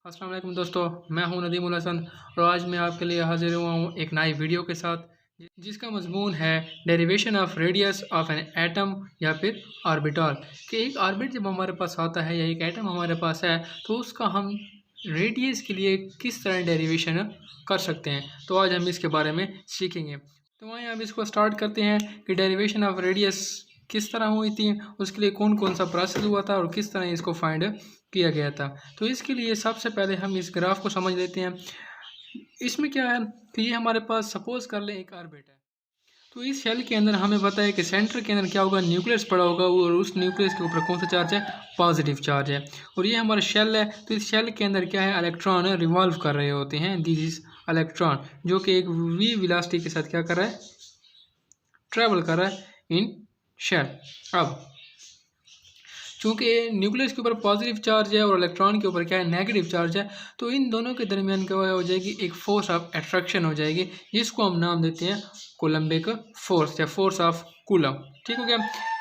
अस्सलाम वालेकुम दोस्तों, मैं हूं नदीम उल हसन और आज मैं आपके लिए हाजिर हुआ हूं एक नई वीडियो के साथ जिसका मजमून है derivation of radius of an atom या फिर ऑर्बिटल। कि एक ऑर्बिट जब हमारे पास आता है या एक एटम हमारे पास है तो उसका हम रेडियस के लिए किस तरह डेरिवेशन कर सकते हैं। तो आज हम इसके बारे में सीखेंगे। तो आइए हम इसको स्टार्ट करते हैं कि डेरिवेशन ऑफ रेडियस किस तरह हुई थी, उसके लिए कौन कौन सा प्रोसेस हुआ था और किस तरह इसको फाइंड किया गया था। तो इसके लिए सबसे पहले हम इस ग्राफ को समझ लेते हैं। इसमें क्या है कि ये हमारे पास सपोज कर लें एक ऑर्बिट है। तो इस शेल के अंदर हमें पता है कि सेंटर के अंदर क्या होगा, न्यूक्लियस पड़ा होगा और उस न्यूक्लियस के ऊपर कौन सा चार्ज है, पॉजिटिव चार्ज है। और ये हमारा शेल है। तो इस शेल के अंदर क्या है, इलेक्ट्रॉन रिवॉल्व कर रहे होते हैं। दिस इज इलेक्ट्रॉन जो कि एक वी वेलोसिटी के साथ क्या कर रहा है, ट्रेवल कर रहा है इन शेल। अब चूंकि न्यूक्लियस के ऊपर पॉजिटिव चार्ज है और इलेक्ट्रॉन के ऊपर क्या है, नेगेटिव चार्ज है, तो इन दोनों के दरमियान क्या हो जाएगी, एक फोर्स ऑफ अट्रैक्शन हो जाएगी जिसको हम नाम देते हैं कोलम्बिक फोर्स या फोर्स ऑफ कूलम। ठीक हो गया।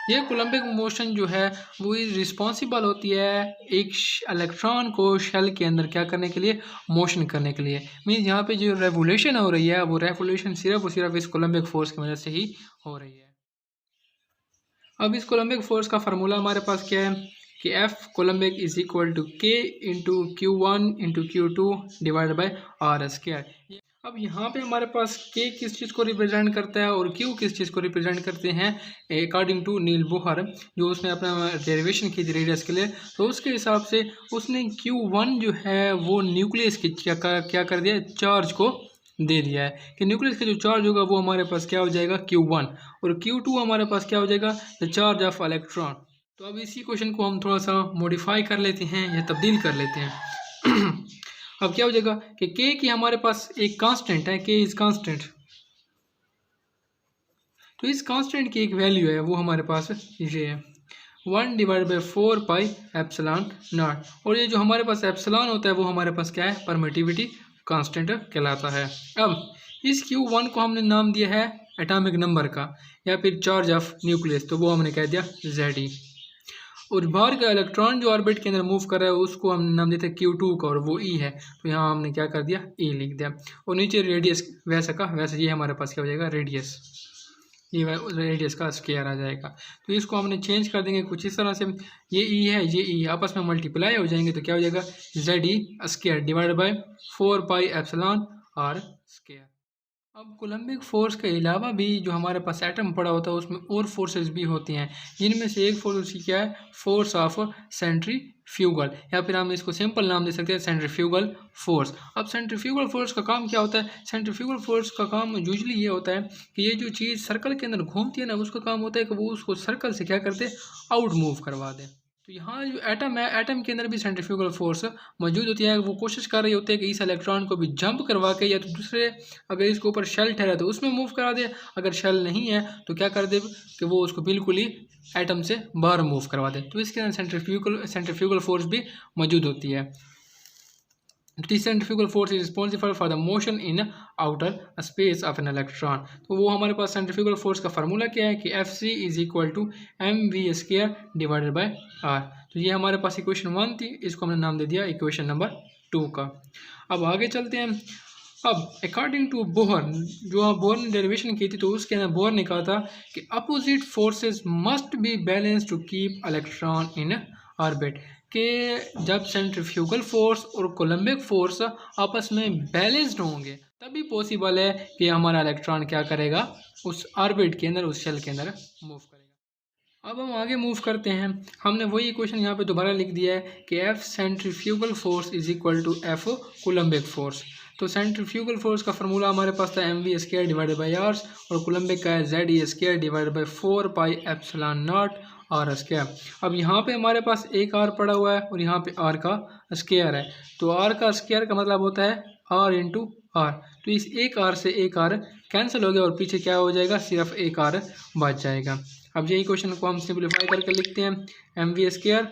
ये कोलम्बिक मोशन जो है वो रिस्पॉन्सिबल होती है एक इलेक्ट्रॉन को शेल के अंदर क्या करने के लिए, मोशन करने के लिए। मीन्स यहाँ पे जो रेवोल्यूशन हो रही है वो रेवोल्यूशन सिर्फ और सिर्फ इस कोलम्बिक फोर्स की वजह से ही हो रही है। अब इस कोलम्बिक फोर्स का फार्मूला हमारे पास क्या है कि F coulombic is equal to K into Q one into Q two divide by R square. अब यहाँ पे हमारे पास के किस चीज़ को रिप्रेजेंट करता है और क्यू किस चीज़ को रिप्रेजेंट करते हैं, अकॉर्डिंग टू नील बोहर जो उसने अपना डेरिवेशन की थी रेडियस के लिए। तो उसके हिसाब से उसने क्यू वन जो है वो न्यूक्लियस की क्या कर दिया, चार्ज को दे दिया है कि न्यूक्लियस का जो चार्ज होगा वो हमारे पास क्या हो जाएगा, Q1। और Q2 हमारे पास क्या हो जाएगा, द चार्ज ऑफ इलेक्ट्रॉन। तो अब इसी क्वेश्चन को हम थोड़ा सा मॉडिफाई कर लेते हैं या तब्दील कर लेते हैं। अब क्या हो जाएगा कि K की हमारे पास एक कांस्टेंट है, K इज कांस्टेंट। तो इस कांस्टेंट की एक वैल्यू है वो हमारे पास ये है 1/4 पाई एप्सिलॉन नॉट। और ये जो हमारे पास एप्सिलॉन होता है वो हमारे पास क्या है, परमिटिविटी कांस्टेंट कहलाता है। अब इस Q1 को हमने नाम दिया है एटॉमिक नंबर का या फिर चार्ज ऑफ न्यूक्लियस, तो वो हमने कह दिया Ze। और बाहर का इलेक्ट्रॉन जो ऑर्बिट के अंदर मूव कर रहा है उसको हमने नाम दिया था Q2 का और वो E है, तो यहाँ हमने क्या कर दिया, E लिख दिया। और नीचे रेडियस वैसा का वैसे ये हमारे पास क्या हो जाएगा, रेडियस, ये रेडियस का स्क्वायर आ जाएगा। तो इसको हमने चेंज कर देंगे कुछ इस तरह से, ये ई है ये ई आपस में मल्टीप्लाई हो जाएंगे तो क्या हो जाएगा, ZE square divide by 4 pi epsilon R square. अब कोलम्बिक फोर्स के अलावा भी जो हमारे पास एटम पड़ा होता है उसमें और फोर्सेस भी होती हैं, जिनमें से एक फोर्स उसकी क्या है, फोर्स ऑफ सेंट्रीफ्यूगल, या फिर हम इसको सिंपल नाम दे सकते हैं सेंट्रीफ्यूगल फोर्स। अब सेंट्रीफ्यूगल फोर्स का काम क्या होता है, सेंट्रीफ्यूगल फोर्स का काम यूजुअली ये होता है कि ये जो चीज़ सर्कल के अंदर घूमती है ना, उसका काम होता है कि वो उसको सर्कल से क्या करते, आउट मूव करवा दे। तो यहाँ जो एटम है, एटम के अंदर भी सेंट्रीफ्यूगल फोर्स मौजूद होती है। वो कोशिश कर रही होती है कि इस इलेक्ट्रॉन को भी जंप करवा के या तो दूसरे, अगर इसके ऊपर शेल ठहरा तो उसमें मूव करा दे, अगर शेल नहीं है तो क्या कर दे कि वो उसको बिल्कुल ही एटम से बाहर मूव करवा दे। तो इसके अंदर सेंट्रीफ्यूगल फोर्स भी मौजूद होती है। This centrifugal force is responsible for the motion in outer space of an electron। तो वो हमारे पास सेंट्रीफ्यूगल फोर्स का फार्मूला क्या है कि Fc is equal to mv² divided by r। तो ये हमारे पास इक्वेशन 1 थी, इसको हमने नाम दे दिया इक्वेशन नंबर 2 का। अब आगे चलते हैं। अब अकॉर्डिंग टू बोहर, जो बोहर ने डेरिवेशन की थी तो उसके अंदर बोहर ने कहा था कि opposite forces must be balance to keep electron in orbit, कि जब सेंट्रीफ्यूगल फोर्स और कोलम्बिक फोर्स आपस में बैलेंस्ड होंगे तभी पॉसिबल है कि हमारा इलेक्ट्रॉन क्या करेगा, उस ऑर्बिट के अंदर, उस शेल के अंदर मूव करेगा। अब हम आगे मूव करते हैं। हमने वही इक्वेशन यहाँ पे दोबारा लिख दिया है कि F centrifugal force is equal to F Coulombic force. तो सेंट्रीफ्यूगल फोर्स का फार्मूला हमारे पास था mv² डिवाइडेड बाई r और कोलम्बिक का है ZE² divided by 4 pi epsilon naught R square. अब यहाँ पे हमारे पास एक आर पड़ा हुआ है और यहाँ पे आर का स्क्वायर है, तो आर का स्क्वायर का मतलब होता है आर इंटू आर। तो इस एक आर से एक आर कैंसिल हो गया और पीछे क्या हो जाएगा, सिर्फ एक आर बच जाएगा। अब यही क्वेश्चन को हम सिंप्लीफाई करके लिखते हैं, mv²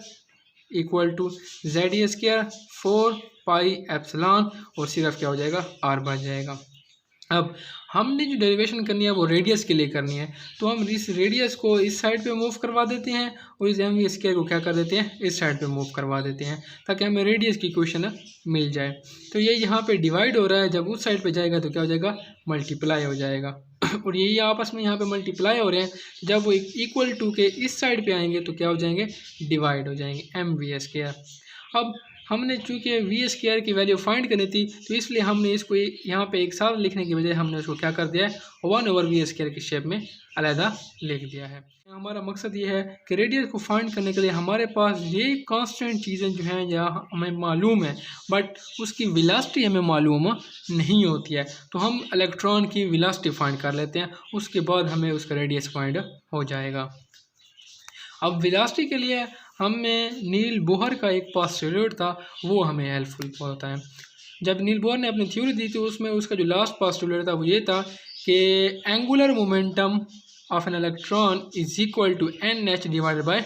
equal to ZE² 4 pi epsilon और सिर्फ क्या हो जाएगा, आर बच जाएगा। अब हमने जो डेरिवेशन करनी है वो रेडियस के लिए करनी है, तो हम इस रेडियस को इस साइड पे मूव करवा देते हैं और इस एम वी स्क्वायर को क्या कर देते हैं, इस साइड पे मूव करवा देते हैं ताकि हमें रेडियस की इक्वेशन मिल जाए। तो ये यहाँ पे डिवाइड हो रहा है, जब उस साइड पे जाएगा तो क्या हो जाएगा, मल्टीप्लाई हो जाएगा और यही आपस में यहाँ पे मल्टीप्लाई हो रहे हैं, जब वो इक्वल टू के इस साइड पे आएंगे तो क्या हो जाएंगे, डिवाइड हो जाएंगे, एम वी स्क्वायर। अब हमने चूंकि वी स्क्वायर की वैल्यू फाइंड करनी थी, तो इसलिए हमने इसको यहाँ पे एक साथ लिखने की बजाय हमने उसको क्या कर दिया है, 1/v स्क्वायर की शेप में अलहदा लिख दिया है। हमारा मकसद ये है कि रेडियस को फाइंड करने के लिए हमारे पास ये कांस्टेंट चीज़ें जो हैं या हमें मालूम है, बट उसकी वेलोसिटी हमें मालूम नहीं होती है, तो हम इलेक्ट्रॉन की वेलोसिटी फाइंड कर लेते हैं, उसके बाद हमें उसका रेडियस फाइंड हो जाएगा। अब वेलोसिटी के लिए हमें नील बोहर का एक पोस्टुलेट था, वो हमें हेल्पफुल होता है। जब नील बोहर ने अपनी थ्योरी दी थी उसमें उसका जो लास्ट पोस्टुलेट था वो ये था कि angular momentum of an electron is equal to N H divided by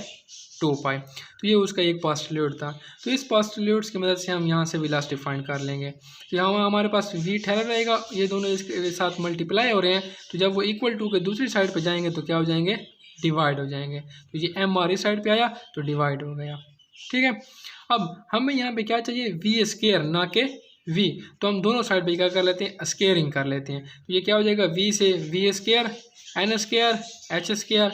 2 pi. तो ये उसका एक पोस्टुलेट था। तो इस पोस्टुलेट्स की मदद से हम यहाँ से वेलोसिटी फाइंड कर लेंगे। तो यहाँ हमारे पास v ठहरा रहेगा, ये दोनों इसके साथ मल्टीप्लाई हो रहे हैं, तो जब वो इक्वल टू के दूसरी साइड पर जाएंगे तो क्या हो जाएंगे, डिवाइड हो जाएंगे। तो ये एम आर इस साइड पे आया तो डिवाइड हो गया, ठीक है। अब हमें यहाँ पे क्या चाहिए, वी स्केयर, ना के वी, तो हम दोनों साइड पे क्या कर लेते हैं, स्केयरिंग कर लेते हैं। तो ये क्या हो जाएगा, वी से V square, N square, H square,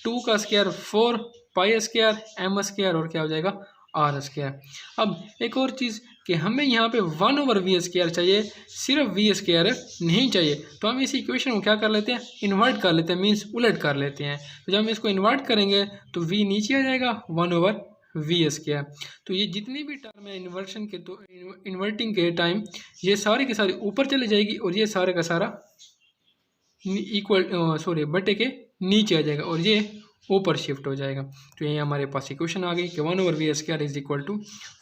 2 का square 4, pi square, M square और क्या हो जाएगा, आर स्केयर। अब एक और चीज़ कि हमें यहाँ पे 1/v स्केयर चाहिए, सिर्फ वी स्केयर नहीं चाहिए, तो हम इस इक्वेशन को क्या कर लेते हैं, इन्वर्ट कर लेते हैं, मीन्स उलट कर लेते हैं। तो जब हम इसको इन्वर्ट करेंगे तो v नीचे आ जाएगा 1/v स्केयर। तो ये जितनी भी टर्म है इन्वर्शन के, तो इन्वर्टिंग के टाइम ये सारी की सारी ऊपर चली जाएगी और ये सारे का सारा बटे के नीचे आ जाएगा और ये ऊपर शिफ्ट हो जाएगा। तो यही हमारे पास इक्वेशन आ गई कि 1/v square is equal to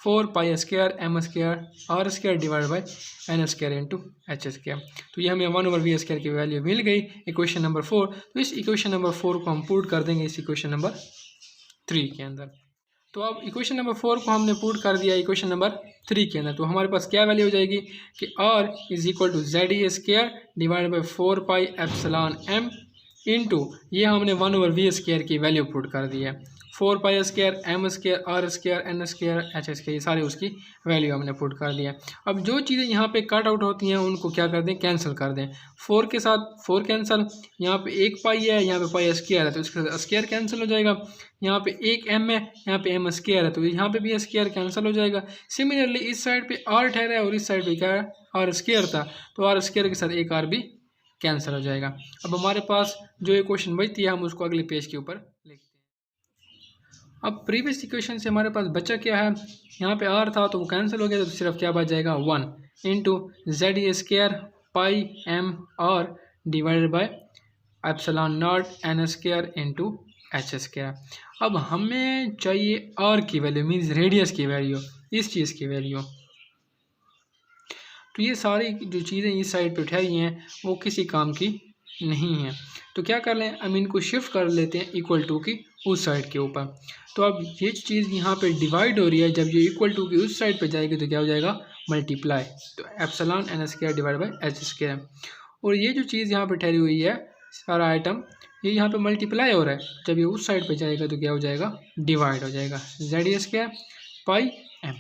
4 pi square M square R square divide by N square into H square. तो ये हमें 1/v स्क्वायर की वैल्यू मिल गई इक्वेशन नंबर 4। तो इस इक्वेशन नंबर 4 को हम पुट कर देंगे इस इक्वेशन नंबर 3 के अंदर। तो अब इक्वेशन नंबर 4 को हमने पुट कर दिया इक्वेशन नंबर 3 के अंदर, तो हमारे पास क्या वैल्यू हो जाएगी कि r is equal to Z E square divide by 4 pi epsilon M into ये हमने 1/v स्क्वायर की वैल्यू पुट कर दी है, 4 pi square M square R square N square H square, ये सारे उसकी वैल्यू हमने पुट कर दिया। अब जो चीज़ें यहाँ पे कट आउट होती हैं उनको क्या कर दें, कैंसिल कर दें। 4 के साथ 4 कैंसिल, यहाँ पे 1 पाई है, यहाँ पे पाई स्क्वायर है तो इसके साथ स्क्वायर कैंसिल हो जाएगा। यहाँ पे 1 एम है, यहाँ पे एम स्क्वायर है तो यहाँ पे भी स्क्वायर कैंसिल हो जाएगा। सिमिलरली इस साइड पे आर ठहरा है और इस साइड पे क्या है, आर स्क्वायर था, तो आर स्क्वायर के साथ एक आर भी कैंसिल हो जाएगा। अब हमारे पास जो ये क्वेश्चन बचती है हम उसको अगले पेज के ऊपर लिखते हैं। अब प्रीवियस इक्वेशन से हमारे पास बचा क्या है, यहाँ पे आर था तो वो कैंसिल हो गया, तो सिर्फ क्या बच जाएगा 1 into Z E square pi M R divided by epsilon naught N square into H square. अब हमें चाहिए आर की वैल्यू, मीन्स रेडियस की वैल्यू, इस चीज़ की वैल्यू। तो ये सारी जो चीज़ें इस साइड पे उठाई हैं वो किसी काम की नहीं है, तो क्या कर लें, हम इनको शिफ्ट कर लेते हैं इक्वल टू की उस साइड के ऊपर। तो अब ये चीज़ यहाँ पे डिवाइड हो रही है, जब ये इक्वल टू की उस साइड पे जाएगी तो क्या हो जाएगा, मल्टीप्लाई, तो epsilon N square divide by H square. और ये जो चीज़ यहाँ पे ठहरी हुई है सारा आइटम, ये यहाँ पे मल्टीप्लाई हो रहा है, जब ये उस साइड पे जाएगा तो क्या हो जाएगा, डिवाइड हो जाएगा, Z E square pi M.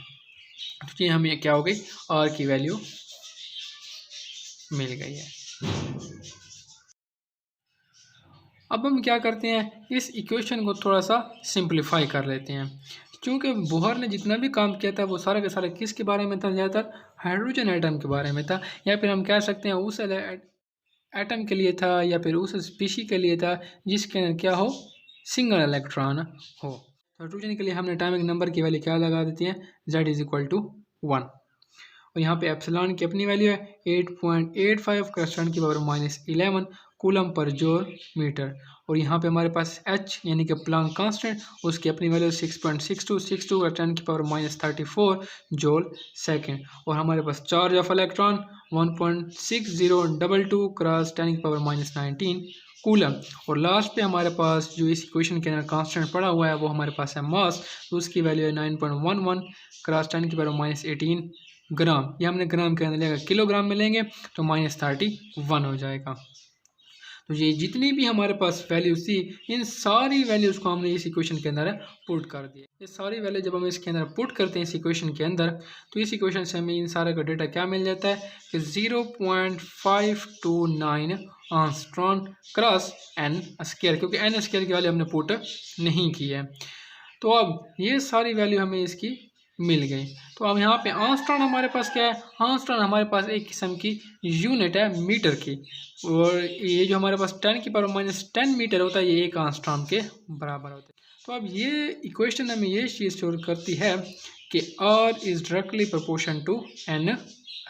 तो ये हमें क्या हो गई, आर की वैल्यू मिल गई है। अब हम क्या करते हैं, इस इक्वेशन को थोड़ा सा सिंपलीफाई कर लेते हैं, क्योंकि बोहर ने जितना भी काम किया था वो सारा का सारा किसके बारे में था, ज़्यादातर हाइड्रोजन एटम के बारे में था, या फिर हम कह सकते हैं उस एटम के लिए था या फिर उस स्पीशी के लिए था जिसके अंदर क्या हो, सिंगल इलेक्ट्रॉन हो। हाइड्रोजन के लिए हमने एटॉमिक नंबर की वैल्यू क्या लगा देती है, Z इज इक्वल टू 1, और यहाँ पे एप्सिलॉन की अपनी वैल्यू है 8.85 करस्टेंट की पावर -11 कूलम पर जोल मीटर, और यहाँ पे हमारे पास H यानी कि प्लांक कांस्टेंट, उसकी अपनी वैल्यू 6.6262 10 की पावर -34 जोल सेकेंड, और हमारे पास चार्ज ऑफ इलेक्ट्रॉन 1.6022 क्रॉस 10 की पावर -19 कूलम, और लास्ट पे हमारे पास जो इस इक्वेशन के अंदर कांस्टेंट पड़ा हुआ है वो हमारे पास है मास, तो उसकी वैल्यू है 9.11 क्रॉस 10 की पावर -18 ग्राम, ये हमने ग्राम के अंदर लिया, किलोग्राम में लेंगे तो -31 हो जाएगा। तो ये जितनी भी हमारे पास वैल्यूज थी इन सारी वैल्यूज़ को हमने इस इक्वेशन के अंदर पुट कर दिया। ये सारी वैल्यू जब हम इसके अंदर पुट करते हैं इस इक्वेशन के अंदर, तो इस इक्वेशन से हमें इन सारे का डेटा क्या मिल जाता है कि 0.529 आर्मस्ट्रॉन क्रॉस एन स्क्वायर, क्योंकि एन स्क्वायर की वैल्यू हमने पुट नहीं की है। तो अब ये सारी वैल्यू हमें इसकी मिल गई। तो अब यहाँ पे आर्मस्ट्रॉन हमारे पास क्या है, आर्मस्ट्रॉन हमारे पास एक किस्म की यूनिट है मीटर की, और ये जो हमारे पास 10⁻⁻10 मीटर होता है ये एक आर्मस्ट्रॉन के बराबर होता है। तो अब ये इक्वेशन हमें ये चीज़ शो करती है कि R is directly proportion to N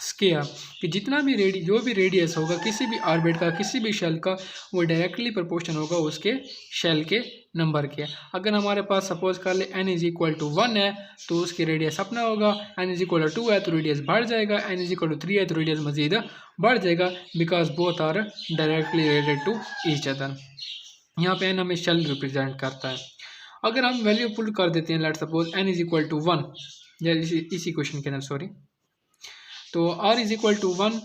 square, कि जितना भी जो भी रेडियस होगा किसी भी ऑर्बिट का, किसी भी शेल का, वो डायरेक्टली प्रोपोर्शन होगा उसके शेल के नंबर के। अगर हमारे पास सपोज कर ले n इज इक्वल टू 1 है तो उसकी रेडियस अपना होगा, n इज इक्वल टू 2 है तो रेडियस बढ़ जाएगा, n इज इक्वल टू 3 है तो रेडियस मजीद बढ़ जाएगा, because both are directly related to each other. यहाँ पे n हमें शेल रिप्रेजेंट करता है। अगर हम वैल्यू पुट कर देते हैं, let suppose n is equal to 1, या इस इक्वेशन के अंदर सॉरी, तो r इज इक्वल टू 1,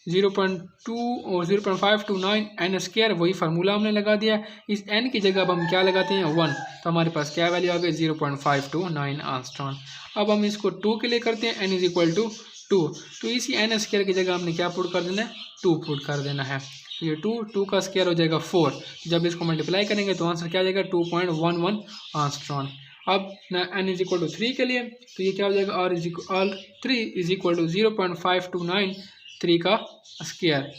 0.2 और 0.529 एन स्क्वायर, वही फार्मूला हमने लगा दिया। इस n की जगह अब हम क्या लगाते हैं 1, तो हमारे पास क्या वैल्यू आ गई 0.529 आर्मस्ट्रॉन। अब हम इसको 2 के लिए करते हैं, n इज इक्वल टू 2, तो इसी एन स्क्वायर की जगह हमने क्या पुट कर देना है 2 पुट कर देना है। तो ये 2 का स्क्वायर हो जाएगा 4, जब इसको मल्टीप्लाई करेंगे तो आंसर क्या आ जाएगा 2.11 आर्मस्ट्रॉन। अब ना n इज इक्वल टू 3 के लिए तो ये क्या हो जाएगा r is 3 is equal to 0.529 3 का स्क्वायर,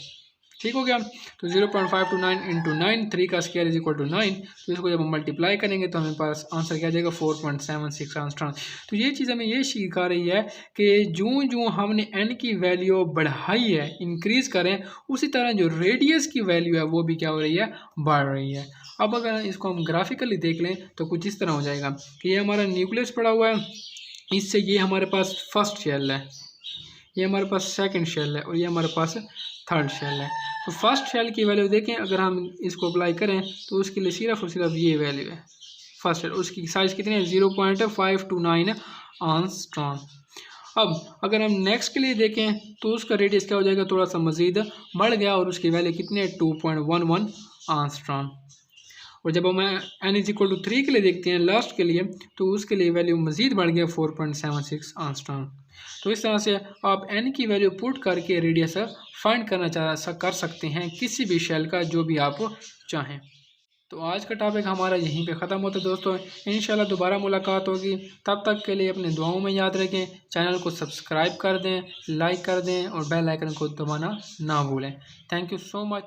ठीक हो गया। तो 0.529 इंटू 9, 3 का स्क्वायर इज इक्वल टू 9, तो इसको जब हम मल्टीप्लाई करेंगे तो हमें पास आंसर क्या आ जाएगा 4.76 आर्मस्ट्रॉन। तो ये चीज़ हमें ये सिखा रही है कि जो हमने n की वैल्यू बढ़ाई है, इंक्रीज़ करें, उसी तरह जो रेडियस की वैल्यू है वो भी क्या हो रही है बढ़ रही है। अब अगर इसको हम ग्राफिकली देख लें तो कुछ इस तरह हो जाएगा कि ये हमारा न्यूक्लियस पड़ा हुआ है, इससे ये हमारे पास फर्स्ट शेल है, ये हमारे पास सेकंड शेल है और ये हमारे पास थर्ड शेल है। तो फर्स्ट शेल की वैल्यू देखें, अगर हम इसको अप्लाई करें तो उसके लिए सिर्फ और सिर्फ ये वैल्यू है फर्स्ट शेल, उसकी साइज़ कितनी है 0.529 आर्मस्ट्रॉन। अब अगर हम नेक्स्ट के लिए देखें तो उसका रेडियस क्या हो जाएगा, थोड़ा सा मज़ीद बढ़ गया और उसकी वैल्यू कितनी है 2.11 आर्मस्ट्रॉन। और जब हम n इज इक्वल टू 3 के लिए देखते हैं लास्ट के लिए, तो उसके लिए वैल्यू मज़ीद बढ़ गया 4.76 आर्मस्ट्रॉन। तो इस तरह से आप n की वैल्यू पुट करके रेडियस फाइंड कर सकते हैं किसी भी शेल का, जो भी आप चाहें। तो आज का टॉपिक हमारा यहीं पे ख़त्म होता है दोस्तों, इंशाल्लाह दोबारा मुलाकात होगी। तब तक के लिए अपने दुआओं में याद रखें, चैनल को सब्सक्राइब कर दें, लाइक कर दें और बेल आइकन को दबाना ना भूलें। Thank you so much.